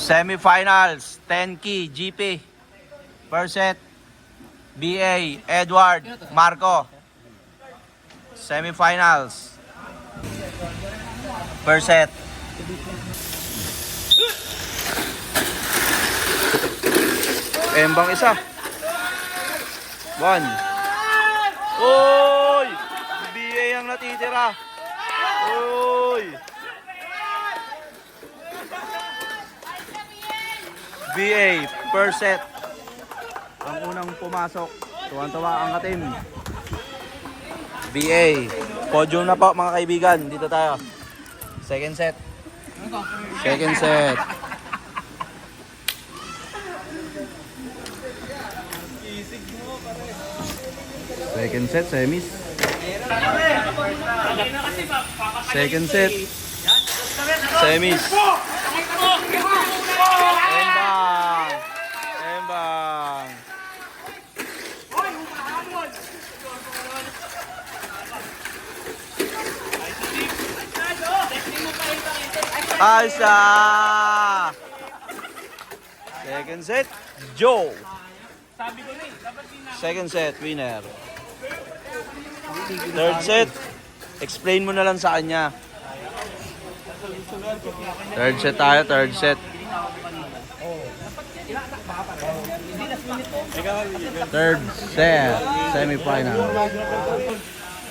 Semifinals, 10 key, GP. First set, BA, Edward, Marco. Semifinals. First set. Embang isa. 1. Oy! BA ang natitira. Oy! BA, first set. Ang unang pumasok. Tuwan-tuwa ang atim. BA. Podium na po mga kaibigan. Dito tayo. Second set. Second set. Second set, semis. Second set. Semis. Embang. Embang. Aysa. Second set, Joe. Second set, winner. Third set, explain mo na lang sa kanya. Third set tayo, third set. Third set, semifinal.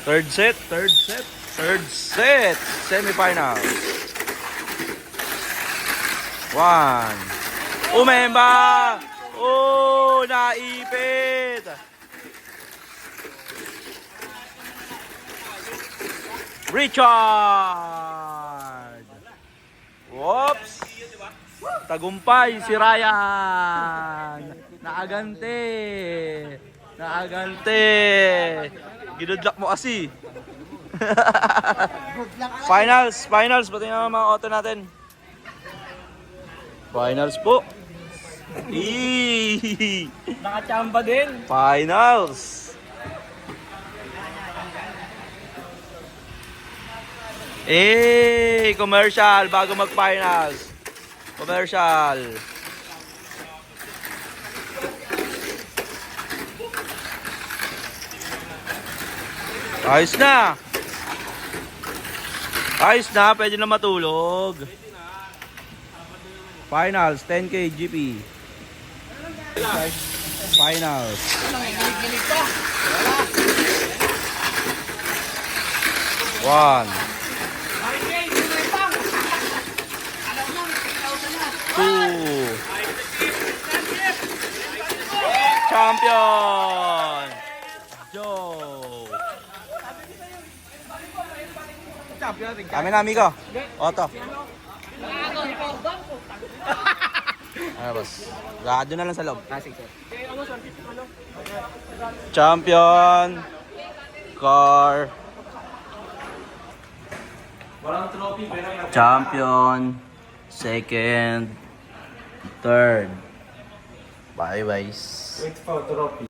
Third set, third set, third set, semifinal. 1. Umemba! Oh, naipit! Richard! Whoops! Tagumpay si Ryan! Naagante! Naagante! Ginudlak mo kasi! Finals! Finals! Pati na mga auto natin. Finals po! Eee! Nakachamba din. Finals! Commercial bago mag-finals. Commercial. Ayos na. Ayos na, pwede na matulog. Finals, 10K GP. Finals. One. 2. Champion! Joe! Kami na, amigo. Otto. Ano, boss? Gado na lang sa loob. Champion! Car! Champion! Second! Third! Bye-bye! Wait for trophy.